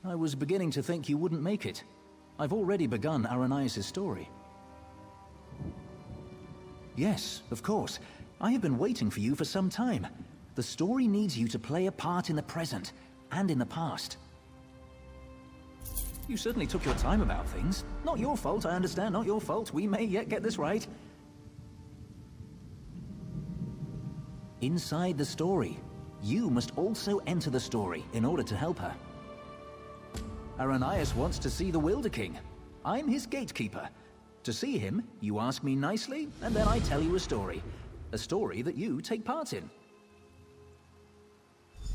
I was beginning to think you wouldn't make it. I've already begun Aranias' story. Yes, of course. I have been waiting for you for some time. The story needs you to play a part in the present and in the past. You certainly took your time about things. Not your fault, I understand, not your fault. We may yet get this right. Inside the story, you must also enter the story in order to help her. Aranias wants to see the Wilderking. I'm his gatekeeper. To see him, you ask me nicely, and then I tell you a story. A story that you take part in.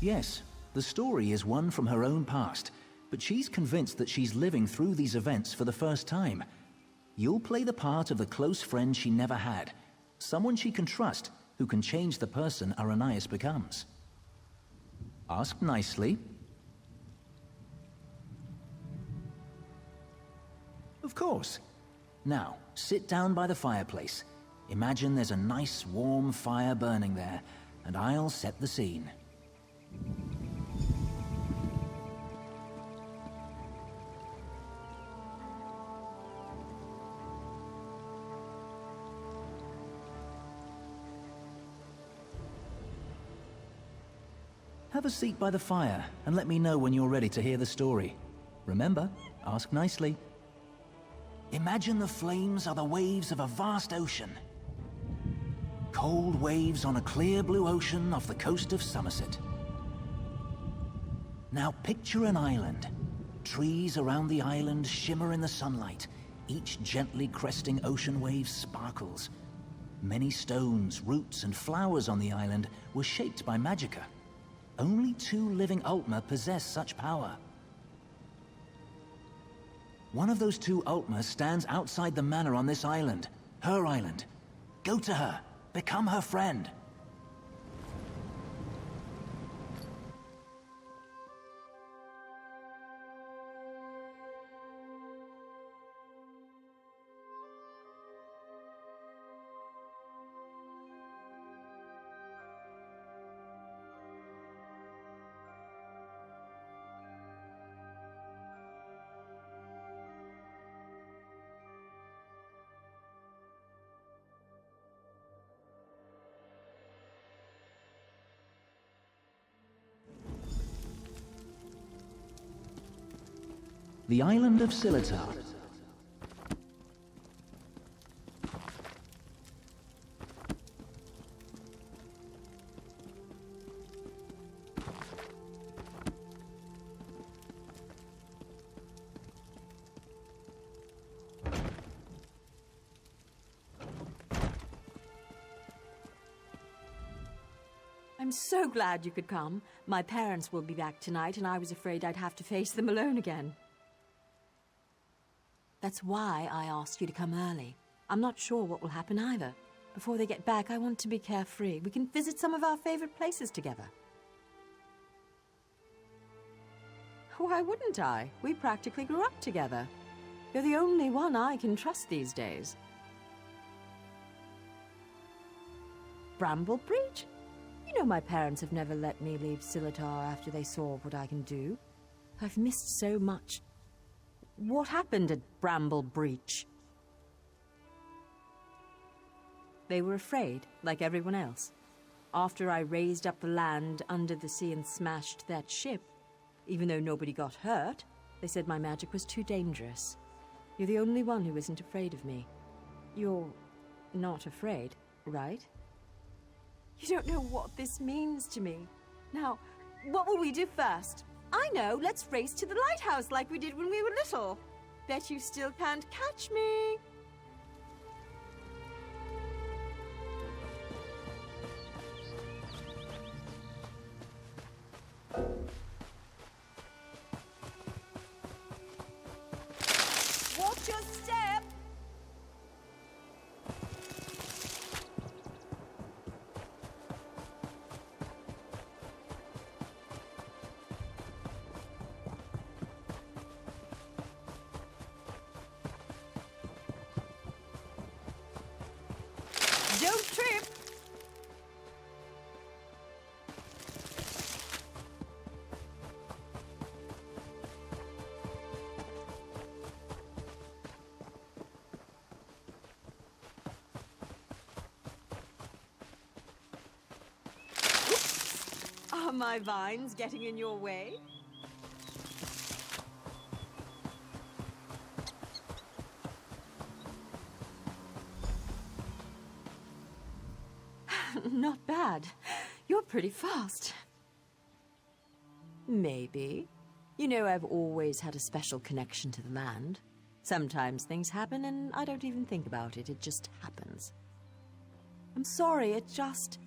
Yes, the story is one from her own past, but she's convinced that she's living through these events for the first time. You'll play the part of the close friend she never had, someone she can trust, who can change the person Aranias becomes. Ask nicely. Of course. Now, sit down by the fireplace. Imagine there's a nice warm fire burning there, and I'll set the scene. Have a seat by the fire, and let me know when you're ready to hear the story. Remember, ask nicely. Imagine the flames are the waves of a vast ocean. Cold waves on a clear blue ocean off the coast of Somerset. Now picture an island. Trees around the island shimmer in the sunlight. Each gently cresting ocean wave sparkles. Many stones, roots, and flowers on the island were shaped by magicka. Only 2 living Ultima possess such power. One of those 2 Ultima stands outside the manor on this island. Her island. Go to her. Become her friend. The island of Silatar. I'm so glad you could come. My parents will be back tonight, and I was afraid I'd have to face them alone again. That's why I asked you to come early. I'm not sure what will happen either. Before they get back, I want to be carefree. We can visit some of our favorite places together. Why wouldn't I? We practically grew up together. You're the only one I can trust these days. Bramble Breach? You know my parents have never let me leave Silatar after they saw what I can do. I've missed so much. What happened at Bramble Breach? They were afraid, like everyone else. After I raised up the land under the sea and smashed that ship, even though nobody got hurt, they said my magic was too dangerous. You're the only one who isn't afraid of me. You're not afraid, right? You don't know what this means to me. Now, what will we do first? I know, let's race to the lighthouse like we did when we were little. Bet you still can't catch me. Watch your step! my vines getting in your way? Not bad. You're pretty fast. Maybe. You know, I've always had a special connection to the land. Sometimes things happen and I don't even think about it. It just happens. I'm sorry, it just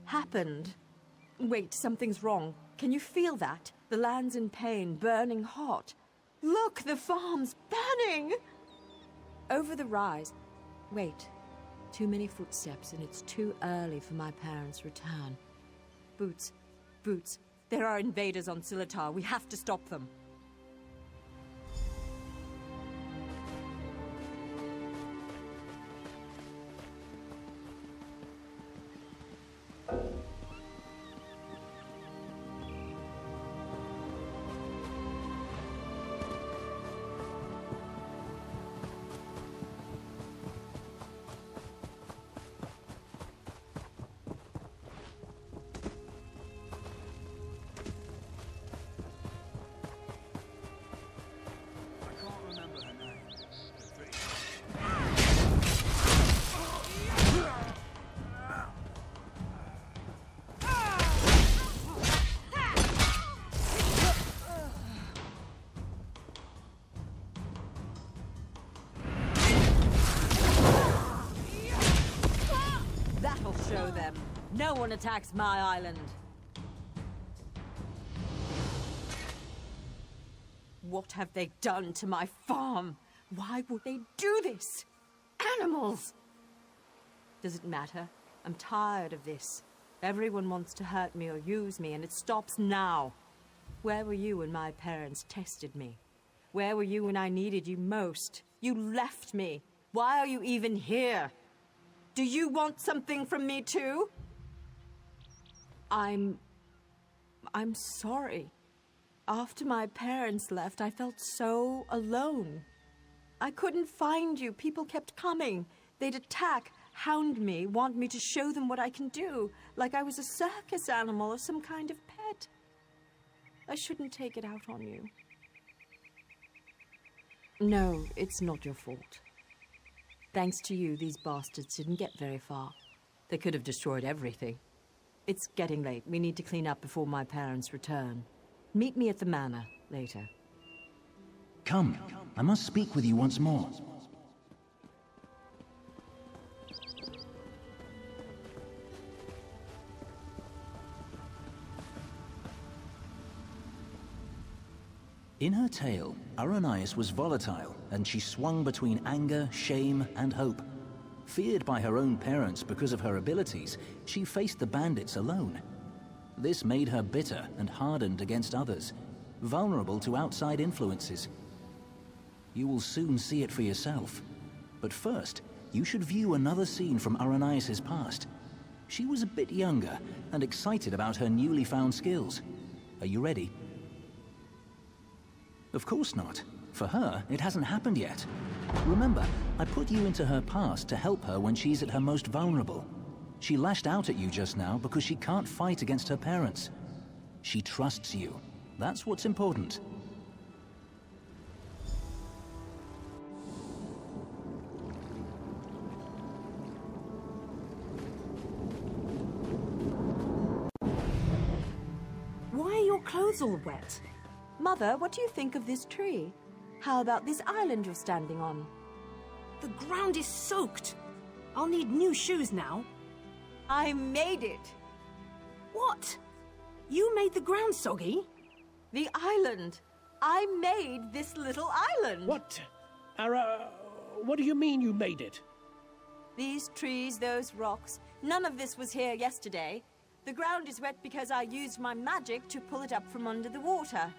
happened. Wait, something's wrong. Can you feel that? The land's in pain, burning hot. Look, the farm's burning! Over the rise. Wait. Too many footsteps, and it's too early for my parents' return. Boots. Boots. There are invaders on Silatar. We have to stop them. Show them. No one attacks my island. What have they done to my farm? Why would they do this? Animals! Does it matter? I'm tired of this. Everyone wants to hurt me or use me, and it stops now. Where were you when my parents tested me? Where were you when I needed you most? You left me. Why are you even here? Do you want something from me too? I'm sorry. After my parents left, I felt so alone. I couldn't find you. People kept coming. They'd attack, hound me, want me to show them what I can do, like I was a circus animal or some kind of pet. I shouldn't take it out on you. No, it's not your fault. Thanks to you, these bastards didn't get very far. They could have destroyed everything. It's getting late. We need to clean up before my parents return. Meet me at the manor later. Come, I must speak with you once more. In her tale, Aranias was volatile, and she swung between anger, shame, and hope. Feared by her own parents because of her abilities, she faced the bandits alone. This made her bitter and hardened against others, vulnerable to outside influences. You will soon see it for yourself. But first, you should view another scene from Aranias' past. She was a bit younger and excited about her newly found skills. Are you ready? Of course not. For her, it hasn't happened yet. Remember, I put you into her past to help her when she's at her most vulnerable. She lashed out at you just now because she can't fight against her parents. She trusts you. That's what's important. Why are your clothes all wet? Mother, what do you think of this tree? How about this island you're standing on? The ground is soaked. I'll need new shoes now. I made it. What? You made the ground soggy? The island. I made this little island. What? What do you mean you made it? These trees, those rocks. None of this was here yesterday. The ground is wet because I used my magic to pull it up from under the water.